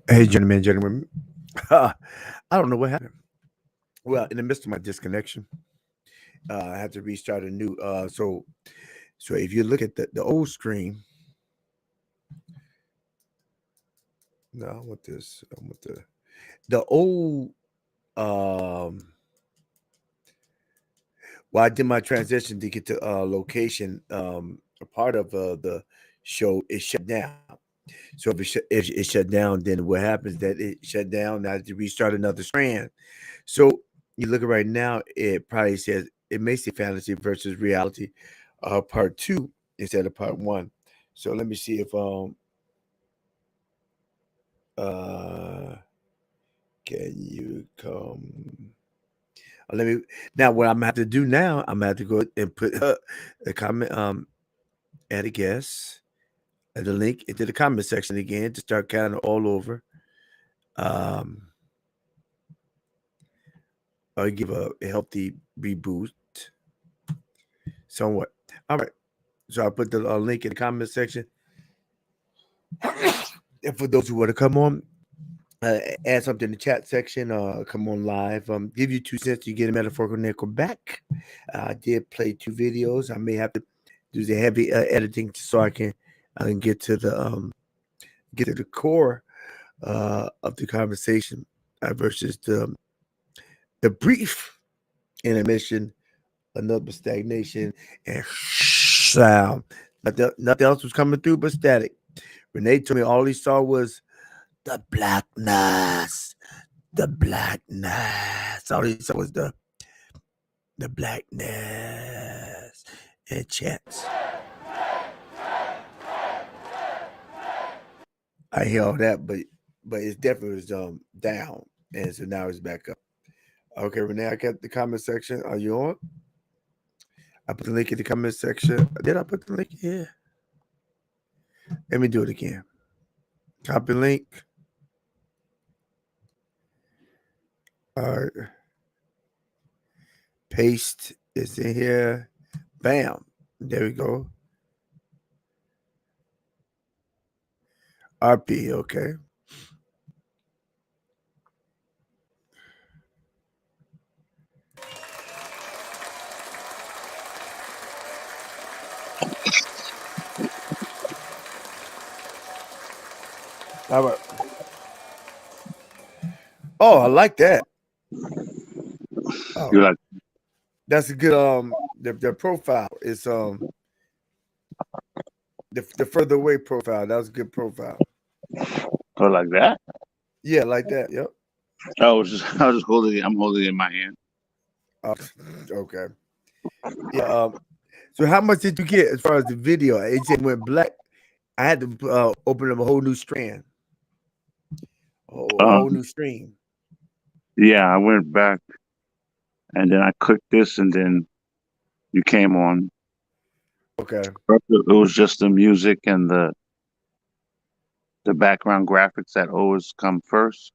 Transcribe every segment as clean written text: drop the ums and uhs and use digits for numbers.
Hey, gentlemen. I don't know what happened. Well, in the midst of my disconnection, I had to restart a new. So if you look at the old screen, no, I want this. I want the old. Um, well, I did my transition to get to location. A part of the show is shut down. So if it shut down, then what happens that it shut down? Now to restart another strand. So you look at right now, it probably says it may say fantasy versus reality, part two instead of part one. So let me see if uh can you come? Let me now. What I'm gonna have to do now, I'm gonna have to go and put a comment, add a guess, and the link into the comment section again to start kind of all over. Um, I'll give a healthy reboot somewhat. All right. So I put the link in the comment section. And for those who want to come on, add something in the chat section, come on live, give you 2 cents, you get a metaphorical nickel back. I did play 2 videos. I may have to do the heavy editing so I can get to the core of the conversation versus the brief intermission, another stagnation, and sound. Nothing else was coming through but static. Renee told me all he saw was the blackness. The blackness. All he saw was the blackness and chance. I hear all that, but it definitely was down, and so now it's back up. Okay, Renee, I got the comment section. Are you on? I put the link in the comment section. Did I put the link? Yeah. Let me do it again. Copy link. All right. Paste is in here. Bam. There we go. RP. Okay. All right. Oh, I like that. Oh, You like, that's a good the profile is the further away profile. That was a good profile. oh, like that? Yeah, like that. Yep. I was just holding it. I'm holding it in my hand. Uh, okay. Yeah. So how much did you get as far as the video? It just went black. I had to open up a whole new strand, a whole Um, new stream. yeah, I went back and then I clicked this, and then you came on. Okay. First, it was just the music and the background graphics that always come first,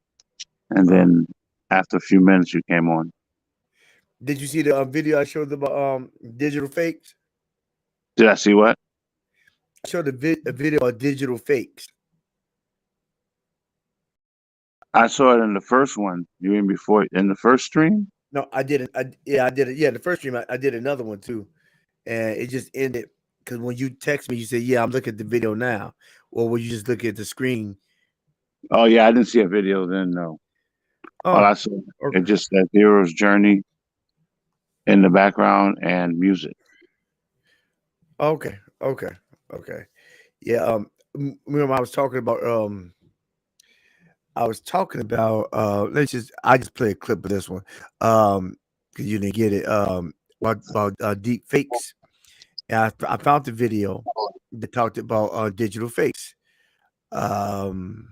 and Uh, then after a few minutes, you came on. did you see the video I showed about digital fakes? Did I see what? I showed a video about digital fakes. I saw it in the first one. You mean before in the first stream? No, I didn't. Yeah, I did it. Yeah, the first stream I did another one too, and it just ended because when you text me, you say, "Yeah, I'm looking at the video now," or when you just look at the screen. Oh yeah, I didn't see a video then. No, all Oh, I saw it okay, just said hero's journey in the background and music. okay, okay, okay. Yeah. Remember I was talking about let's just I just play a clip of this one because you didn't get it about deep fakes. And I found the video that talked about digital fakes. Um,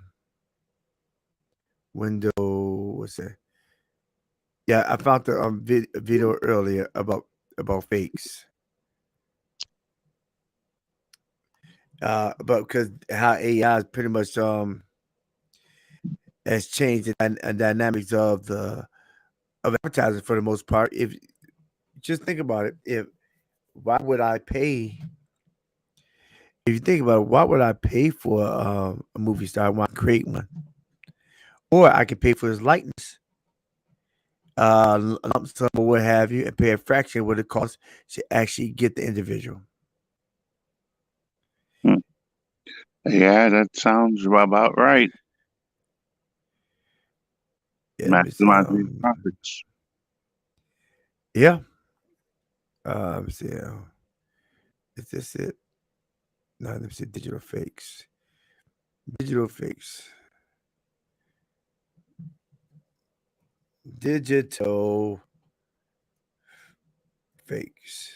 window what's that? Yeah, I found the video earlier about fakes. But because how AI is pretty much has changed the dynamics of advertising for the most part. If just think about it, if why would I pay? If you think about it, why would I pay for a movie star when I create one? or I can pay for his likeness, lump sum or what have you, and pay a fraction of what it costs to actually get the individual. Yeah, that sounds about right. Yeah, Maximizing profits. yeah. Let me see. Is this it? No, let me see. Digital fakes. Digital fakes. Digital fakes.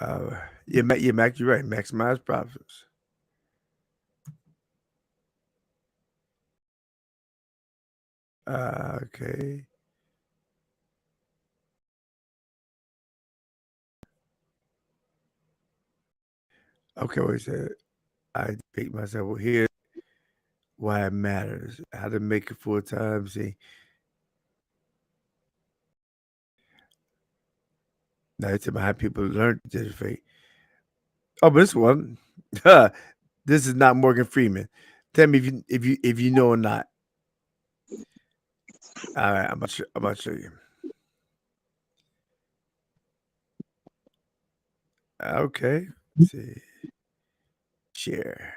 Yeah, Mac, you're right. Maximize profits. Okay. Okay, what he said. I picked myself. Well, here's why it matters. How to make it full time. See. Now it's about how people learn digital fake. Oh, but this one, this is not Morgan Freeman. Tell me if you know or not. All right, I'm about to show you. Okay, let's see, share.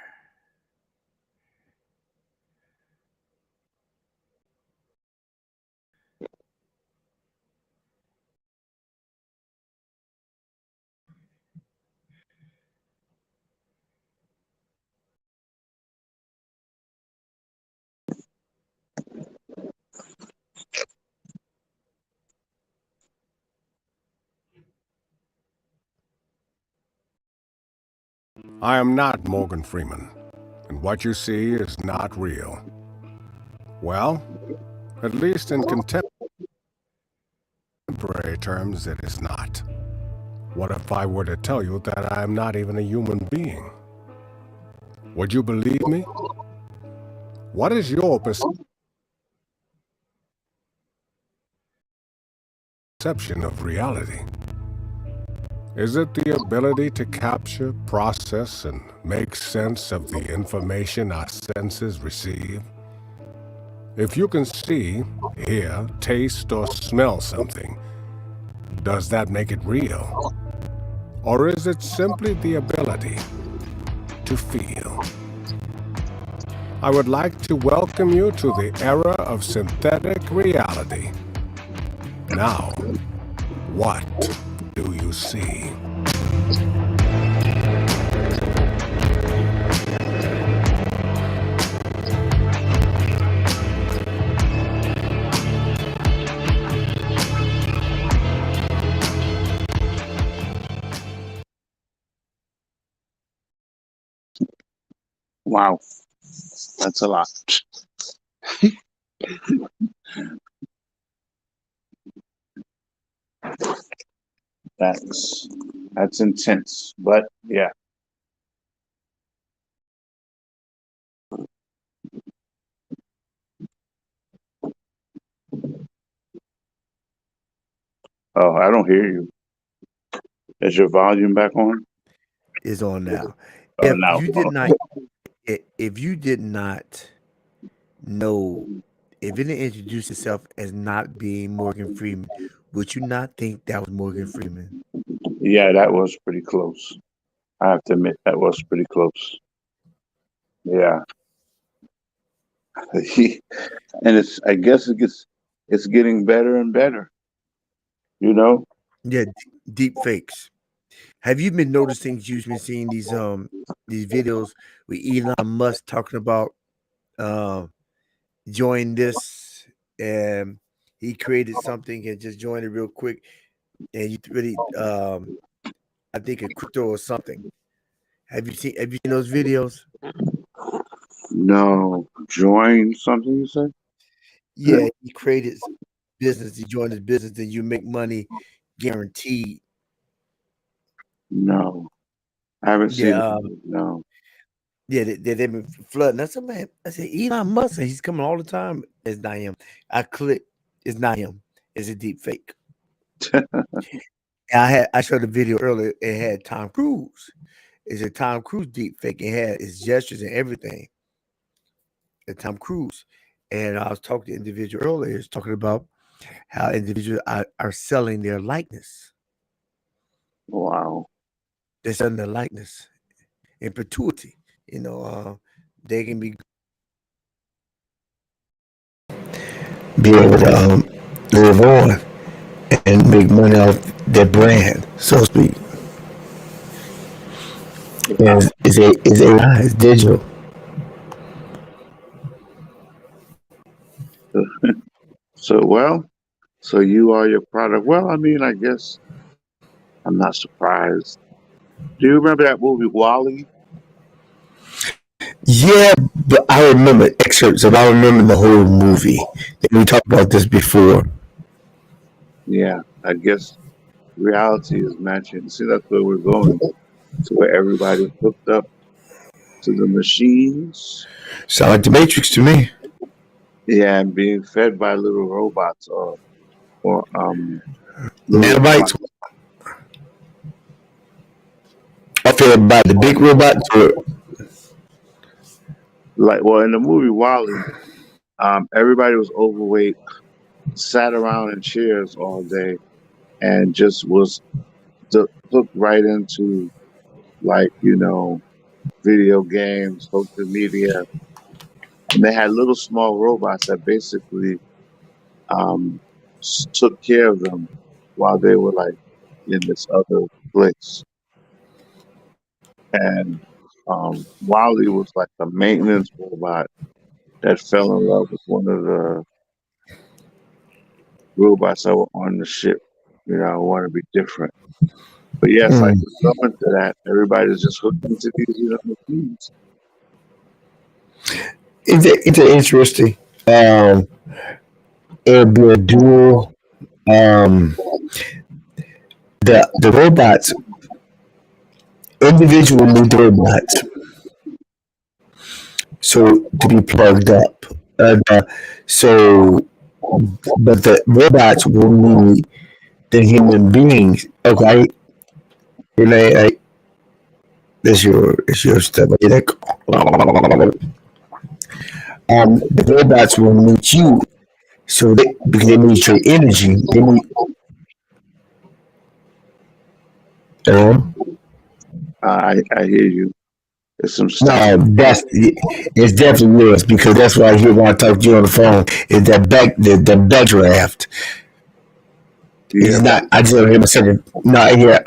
I am not Morgan Freeman, and what you see is not real. Well, at least in contemporary terms, it is not. What if I were to tell you that I am not even a human being? Would you believe me? What is your perception of reality? Is it the ability to capture, process, and make sense of the information our senses receive? If you can see, hear, taste, or smell something, does that make it real? Or is it simply the ability to feel? I would like to welcome you to the era of synthetic reality. Now, what do you see? Wow, that's a lot. That's intense, but yeah. Oh, I don't hear you. Is your volume back on? Is on now. Oh, now. If you did not know, if it didn't introduce itself as not being Morgan Freeman, would you not think that was Morgan Freeman? Yeah, that was pretty close. I have to admit that was pretty close. Yeah, and I guess it's getting better and better. You know? Yeah, deep fakes. Have you been noticing? You've been seeing these videos with Elon Musk talking about join this, and he created something and just joined it real quick, and you really I think a crypto or something. Have you seen those videos? No, join something you said? Yeah, he created business. He joined his business, and you make money guaranteed. No, I haven't seen Yeah, it. No. yeah, they've been flooding. I said, man, I said Elon Musk, and he's coming all the time. It's not him. I clicked. It's not him. It's a deep fake. And I showed the video earlier. It had Tom Cruise, It's a Tom Cruise deep fake. It had his gestures and everything. And Tom Cruise. And I was talking to an individual earlier, talking about how individuals are selling their likeness. Wow. They're selling their likeness in perpetuity. They can be able to live on and make money off their brand, so to speak. And it's AI, it's digital. So you are your product. Well, I mean, I guess I'm not surprised. Do you remember that movie WALL-E? Yeah, but I remember excerpts and I remember the whole movie. We talked about this before. Yeah, I guess reality is matching. See, that's where we're going. To where everybody's hooked up to the machines. Sound like the Matrix to me. Yeah, and being fed by little robots or Nanobites. I feel about the big robots or in the movie WALL-E, everybody was overweight, sat around in chairs all day, and just was hooked right into video games, social media, and they had little small robots that basically took care of them while they were in this other place. And WALL-E was like a maintenance robot that fell in love with one of the robots that were on the ship. I want to be different. But yes, like going to that, everybody's just hooked into these machines. It's interesting. It'll be a dual. The robots, individual need robots, so to be plugged up. But the robots will need the human beings. Okay, it's your stuff. The robots will need you, because they need your energy. They need. I hear you. There's some stuff. No, it's definitely yours, because that's what I hear when I talk to you on the phone. Is that the backdraft? It's not. I just don't hear myself. No, I hear.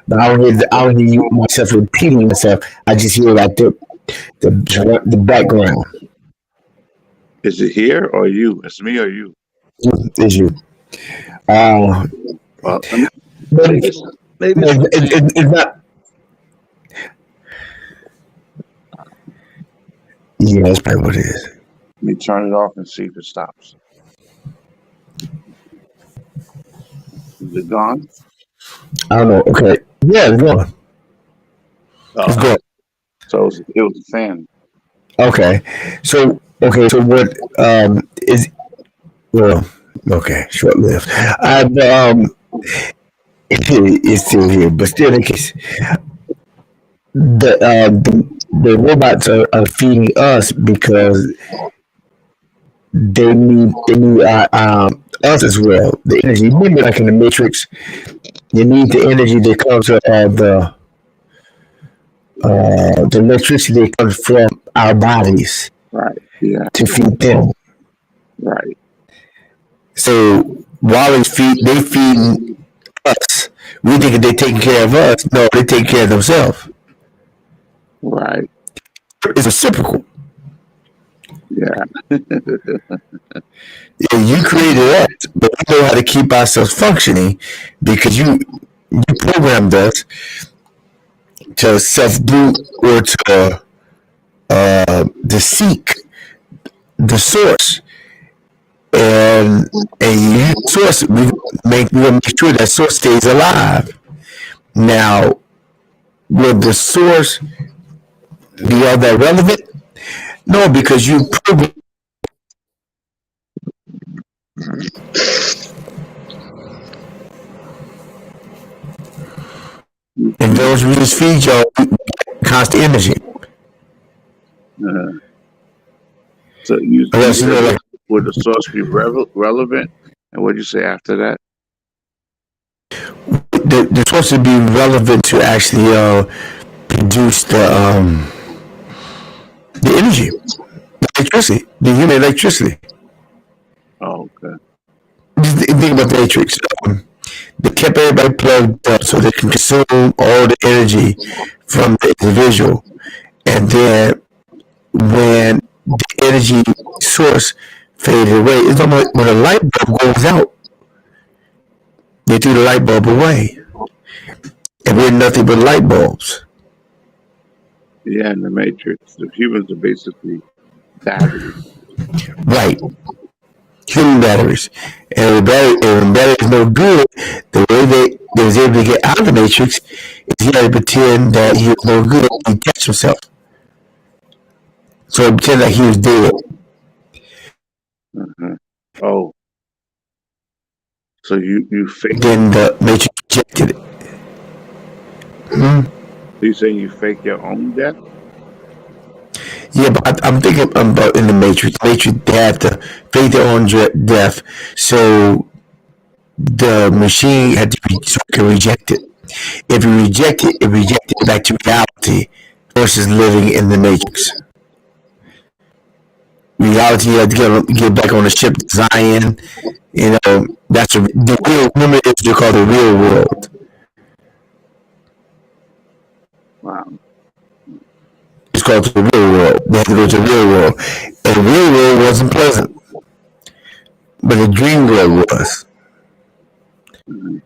But I don't hear you myself repeating myself. I just hear like the background. Is it here or you? It's me or you? It's you. Well, maybe it's not. Yeah, that's probably what it is. Let me turn it off and see if it stops. Is it gone? I don't know. Okay. Yeah, it's gone. It's gone. So it was a fan. Okay. So what is okay, short lived. It's still here, but still in case the robots are feeding us because they need us as well. The energy, maybe like in the Matrix, you need the energy that comes from the electricity that comes from our bodies, right? Yeah, to feed them, right. So while they feeding us, we think they're taking care of us. No, they take care of themselves. Right. It's reciprocal. Yeah. Yeah, you created us, but we know how to keep ourselves functioning because you programmed us to self-boot or to seek the source. And you source, we make sure that source stays alive. Now, will the source be all that relevant? No, because you program. And those we just feed y'all constant energy. So you Unless you know, like, would the source be relevant? And what did you say after that? they're supposed to be relevant to actually produce the energy, the electricity, the human electricity. Oh, okay. Just think about the Matrix. They kept everybody plugged up so they can consume all the energy from the individual, and then when the energy source faded away, it's almost like when a light bulb goes out, they threw the light bulb away, and we're nothing but light bulbs. Yeah, in the Matrix, the humans are basically batteries. Right. Human batteries. And when battery is no good, the way they was able to get out of the Matrix is he had to pretend that he was no good and catch himself. So he pretended like he was dead. Oh, so you fake? Then the Matrix rejected it. You saying you fake your own death? Yeah, but I'm thinking about in the Matrix. Matrix, they had to fake their own death, so the machine had to reject it. If you reject it, it rejected it back to reality versus living in the Matrix. Reality, you have to get back on the ship to Zion. You know, that's the real. Remember, it's called the real world. Wow. It's called the real world. They had to go to the real world, and the real world wasn't pleasant, but the dream world was. And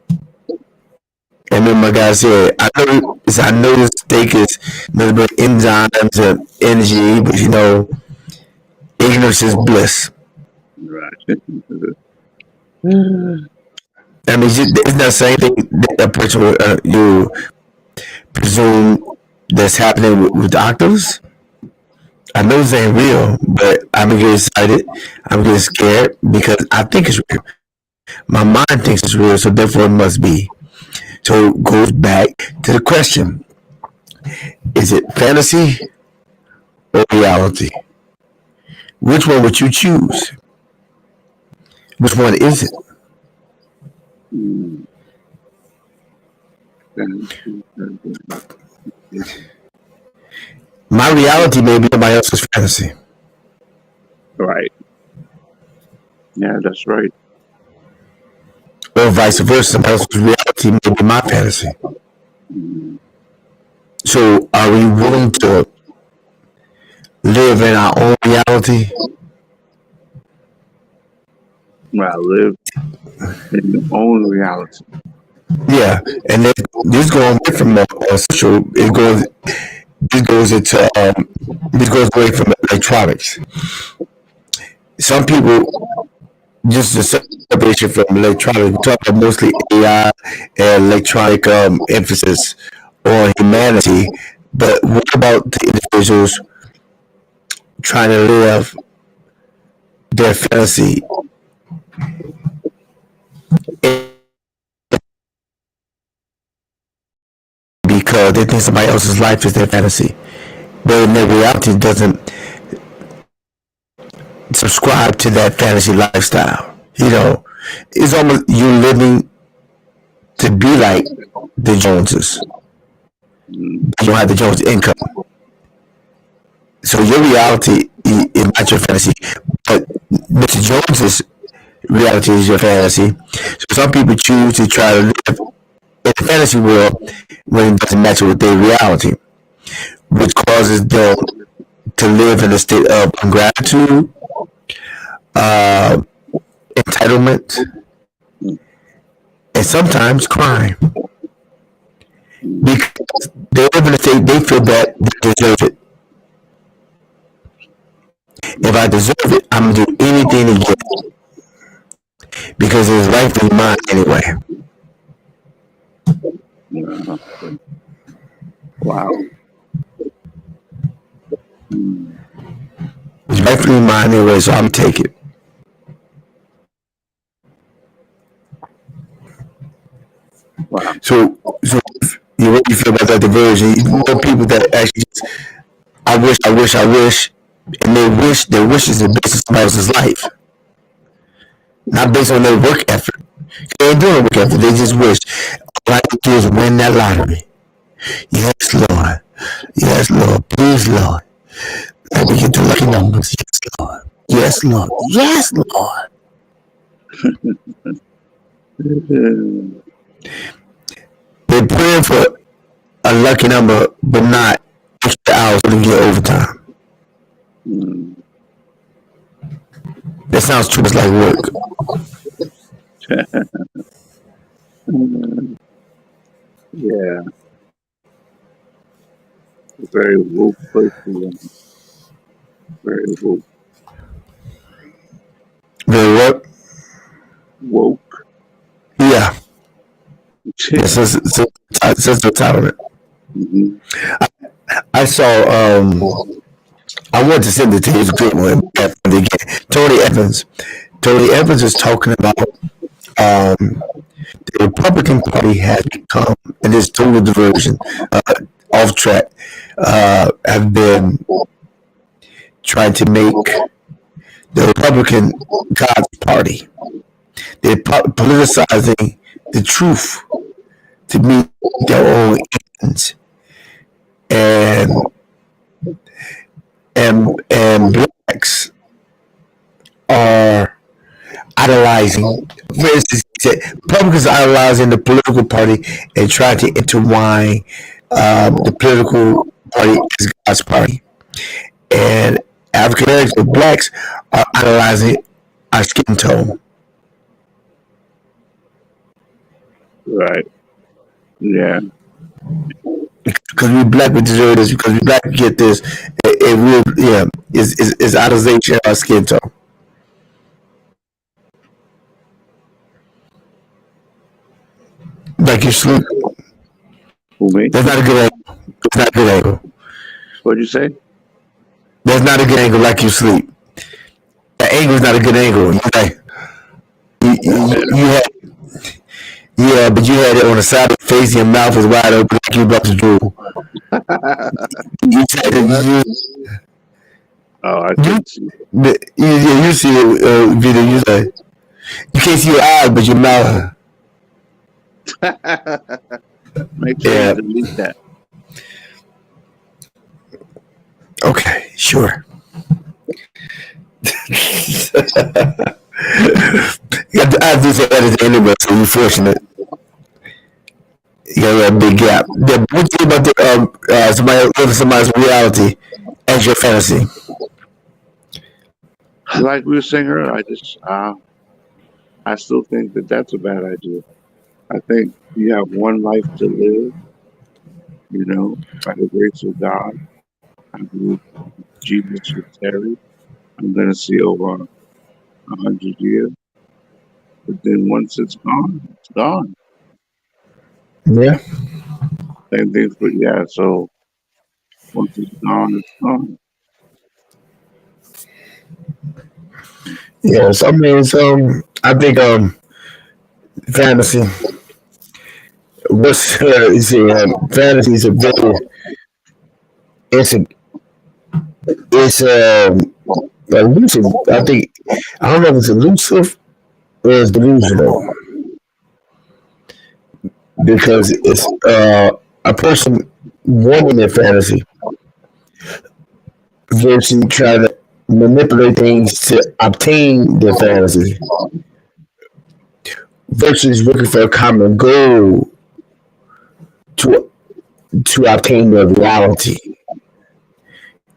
then my guy said, I know this steak is nothing but enzymes and energy, but you know, ignorance is bliss. Right. I mean, isn't that the same thing that a person you presume that's happening with doctors? I know this ain't real, but I'm getting excited. I'm getting scared because I think it's real. My mind thinks it's real, so therefore it must be. So it goes back to the question: is it fantasy or reality? Which one would you choose? Which one is it? My reality may be somebody else's fantasy. Right. Yeah, that's right. Or vice versa, somebody else's reality may be my fantasy. So are we willing to live in our own reality? Well, live in your own reality. Yeah, and then this going away from social. This goes away from electronics. Some people just the separation from electronics. We talk about mostly AI and electronic emphasis on humanity. But what about the individuals trying to live their fantasy? Because they think somebody else's life is their fantasy, but in their reality doesn't subscribe to that fantasy lifestyle. You know, it's almost you living to be like the Joneses. You don't have the Jones income, so your reality is not your fantasy, but Mr. Jones's reality is your fantasy. So some people choose to try to live in the fantasy world when it doesn't match with their reality, which causes them to live in a state of ingratitude, entitlement, and sometimes crime. Because they live in a state they feel that they deserve it. If I deserve it, I'm gonna do anything to get it. Because it's rightfully mine anyway. Wow. It's rightfully mine anyway, so I'm take it. Wow. So What do you feel about that diversion? You know, people that actually just, I wish, and their wishes are based on somebody else's life, not based on their work effort. They ain't doing work effort. They just wish. All I can do is win that lottery. Yes, Lord. Yes, Lord. Please, Lord. Let me get the lucky numbers. Yes, Lord. Yes, Lord. Yes, Lord. They're praying for a lucky number, but not extra hours to get overtime. That sounds too much like work. Yeah. Very woke person. Very woke. Very what? Woke. Yeah. Since the title. I saw. I wanted to send it to you. It's a great one. Tony Evans. Tony Evans is talking about the Republican Party has become, and this total diversion, off track, have been trying to make the Republican God's party. They're politicizing the truth to meet their own ends, and blacks are idolizing. For instance, he said Republicans are idolizing the political party and trying to intertwine the political party as God's party, and African Americans or blacks are idolizing our skin tone. Right. Yeah. Because we black, we deserve this. Because we black, we get this. It will, yeah, is idolization of our skin tone. Like you sleep. Who, me? That's not a good angle. It's not a good angle. What'd you say? That's not a good angle. Like you sleep. That angle is not a good angle. You had, yeah, but you had it on the side of your face. Your mouth was wide open, like you about to drool. You said that Oh, I did see. you see it, video. You say you can't see your eyes, but your mouth. Make sure you delete that. Okay, sure. I have to say edit anyway, so you're fortunate. You got a big gap. What do you think about somebody's reality as your fantasy? Like we were saying earlier, I still think that that's a bad idea. I think you have one life to live, you know, by the grace of God. I believe Jesus will tarry. I'm going to see over 100 years. But then once it's gone, it's gone. Yeah. Same thing for, yeah, so once it's gone, it's gone. Yes, I mean, I think fantasy. What's you see? Fantasy is a very it's elusive. I think I don't know if it's elusive or it's delusional because it's a person wanting their fantasy versus trying to manipulate things to obtain their fantasy versus looking for a common goal to obtain their reality.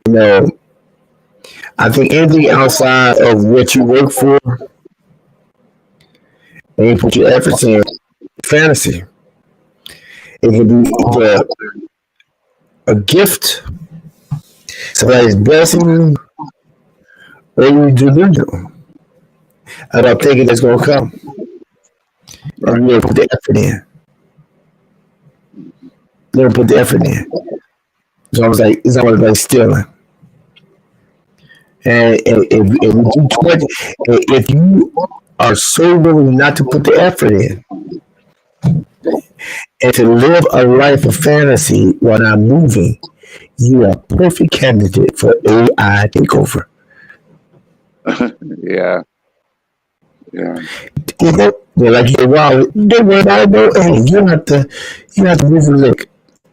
You know, I think anything outside of what you work for and you put your efforts in, fantasy. It can be either a gift, somebody's blessing you, or you delusional. I don't think it's going to come. And you never put the effort in. Never put the effort in. So I was like, it's almost like stealing. And if you are so willing not to put the effort in, and to live a life of fantasy while not moving, you are a perfect candidate for AI takeover. Yeah, yeah. You know, like you said, wow, don't worry about it. Hey, you don't have to move a lick.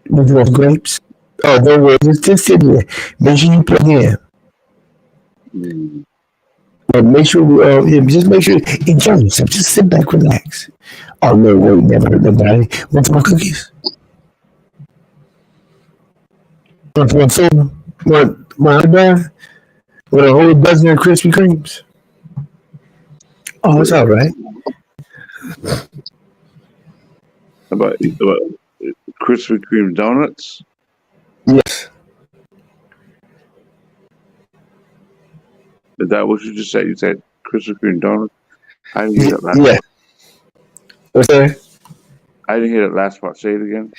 Move off grapes. Oh, don't worry, just sit there. Make sure you plug in. Mm. Make sure, just make sure, enjoy yourself. Just sit back, relax. Oh, no, wait, never hurt nobody. Want some more cookies? Want some soda? Want my other with a whole dozen of Krispy Kremes? Oh, it's all right. About Krispy Kreme donuts? Yes. Is that what you just said? You said Krispy Kreme donuts? I didn't hear that last Yeah. part. What's that? I didn't hear that last part. Say it again.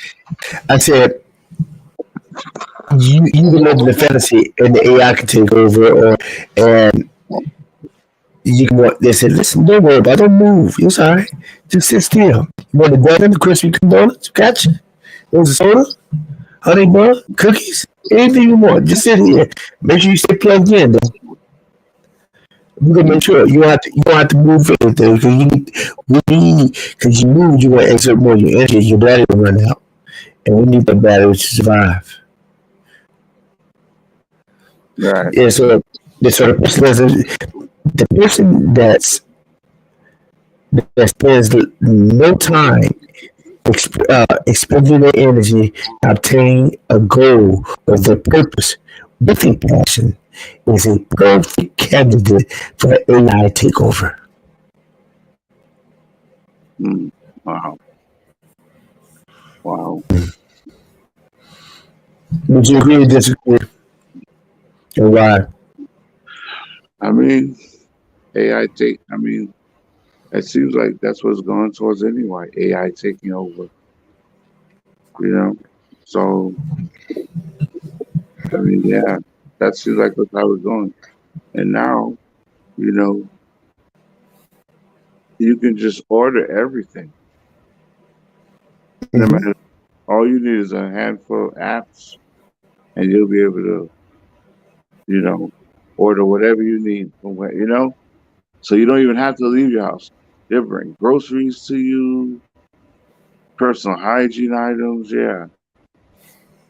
I said, you can live in the fantasy and the AI can take over, and you can want, they said, listen, don't worry about it, don't move. It's all right. Just sit still. You want the dozen, the Krispy Kreme donuts? Gotcha. There's a soda, honey bun, cookies, anything you want. Just sit here. Make sure you stay plugged in, though. You can make sure you don't have to move anything because you move, you want to exert more of your energy, your battery will run out. And we need the battery to survive. Right. Yeah, so the person that spends no time expending their energy to obtain a goal or their purpose with a passion is a perfect candidate for AI takeover. Mm. Wow. Wow. Would you agree or disagree? And why? I mean, I mean, it seems like that's what's going towards anyway. AI taking over, you know? So, I mean, yeah, that seems like that's how it's going. And now, you know, you can just order everything. No matter, all you need is a handful of apps and you'll be able to, you know, order whatever you need from where, you know? So you don't even have to leave your house. They'll bring groceries to you, personal hygiene items, yeah.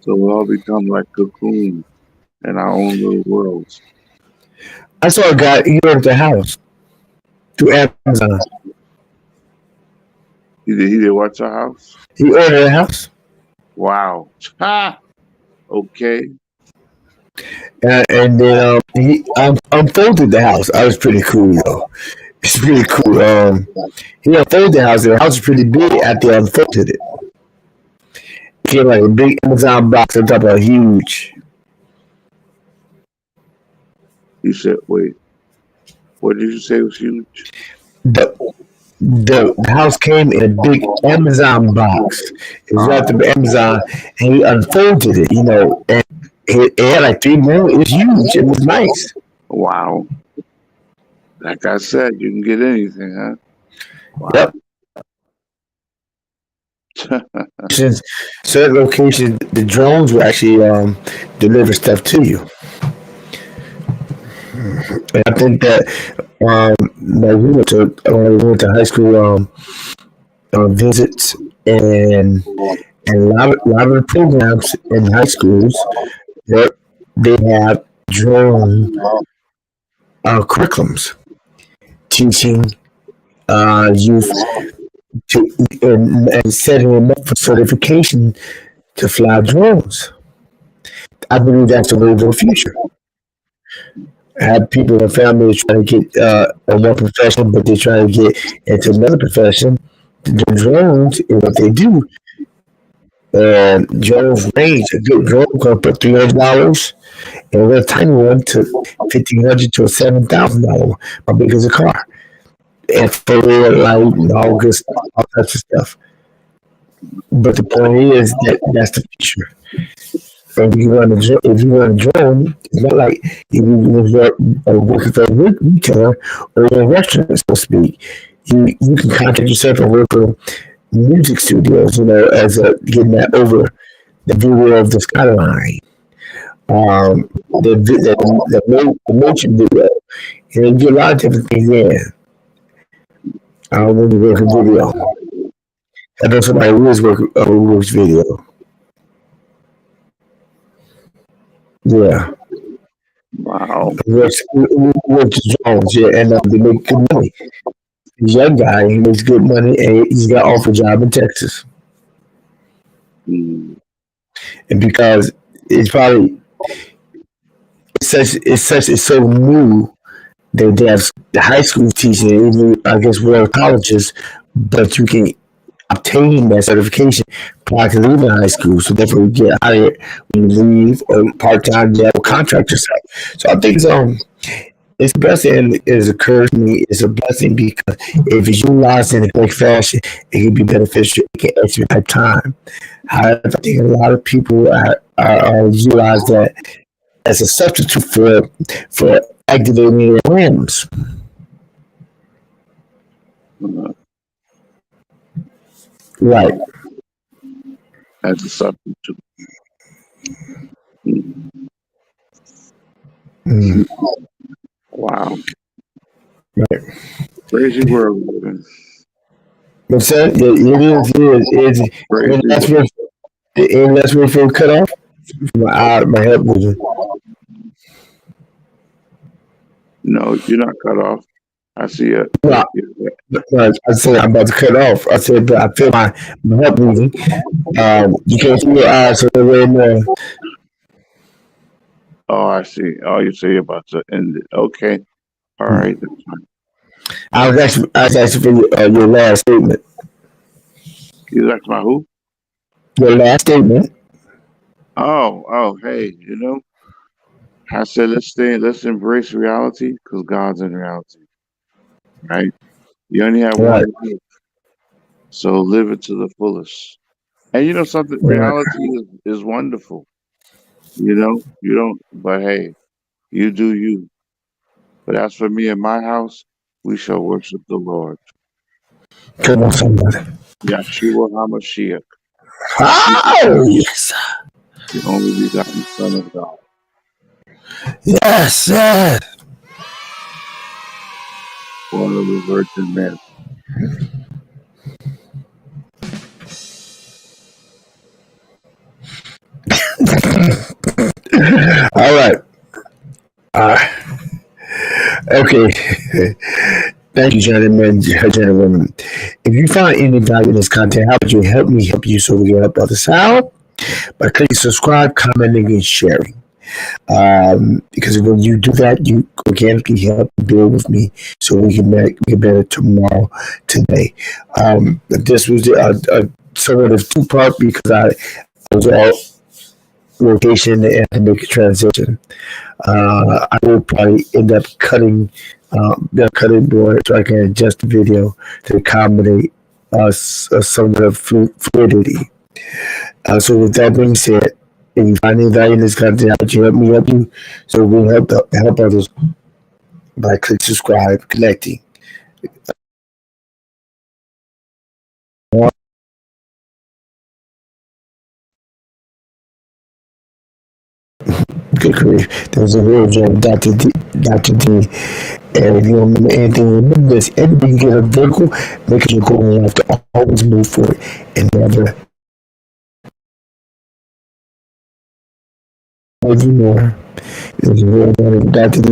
So we'll all become like cocoon in our own little worlds. I saw a guy, he ordered the house through Amazon. He did watch our house? He ordered a house. Wow. Ha! Okay. And then he unfolded the house. I was pretty cool, though. It's pretty cool. He unfolded the house. The house was pretty big after he unfolded it. It came like a big Amazon box on top of a huge. He said, wait, what did you say was huge? The house came in a big Amazon box. It was wrapped up in Amazon, and he unfolded it, and it had like 3 rooms. It was huge. It was nice. Wow. Like I said, you can get anything, huh? Wow. Yep. Since certain locations, the drones will actually deliver stuff to you. And I think that we went to high school visits and a lot of the programs in high schools that they have drone curriculums teaching youth and setting them up for certification to fly drones. I believe that's the way of the future. I have people in families trying to get in one profession, but they're trying to get into another profession. The drones is what they do. And drones range. A good drone can put $300 and a tiny one to $1,500 to $7,000. How big is a car? And for light and all good, all types of stuff. But the point is that that's the future. If you run a drone, it's not like if you're working for a retailer or a restaurant, so to speak. You can contact yourself and work for music studios, as getting that over the view of the skyline. The motion video, you do a lot of different things there. When you work a video, I know somebody who is who works video. Yeah, Wow. works drones. Yeah, and they make good money. He's a young guy. He makes good money, and he's got offer job in Texas. Mm. And because it's probably it's so new that they have the high school teaching, even I guess world colleges, but you can obtain that certification prior to leaving high school. So therefore, you get hired when you leave or part time job or contract yourself. So I think it's a blessing. It occurs to me. It's a blessing because if it's utilized in a correct fashion, it can be beneficial. It can expedite time. However, I think a lot of people are utilize that as a substitute for activating their limbs. Uh, Right. as a substitute. Mm. Mm. Wow. Right. Crazy world we live in. What's that? Yeah, it is. Crazy world. And that's where it cut off. My head moving. No, you're not cut off. I see it. Well, I said I'm about to cut off. I said, but I feel my head moving. You can't see your eyes, so they're way more. Oh, I see. Oh, you say you're about to end it. Okay. All right. That's fine. I was actually for your last statement. You asked my who? Your last statement. Oh, hey, I said let's embrace reality because God's in reality, right? You only have Right. one life, so live it to the fullest. And you know something, Right. reality is wonderful. You don't, but hey, you do you. But as for me and my house, we shall worship the Lord. Come on, somebody. Yahshua HaMashiach, Oh yes, the only begotten Son of God. yes, yes. Born of the Virgin Mary. All right. Okay. Thank you, gentlemen. If you find any value in this content, how would you help me help you so we can help others out? By clicking subscribe, commenting, and sharing. Because when you do that, you organically help build with me so we can get better tomorrow, today. This was a sort of two-part because I was all rotation and to make a transition. I will probably end up cutting the cutting board so I can adjust the video to accommodate some of the fluidity. So with that being said, if you find any value in this content, how would you help you so we can help others by click subscribe, connecting. Good grief. There was a real joke, Dr. D. And if you don't remember anything, remember this. Everybody get a vehicle, make it your goal in life to always move forward and never move more. It was a real joke, Dr. D.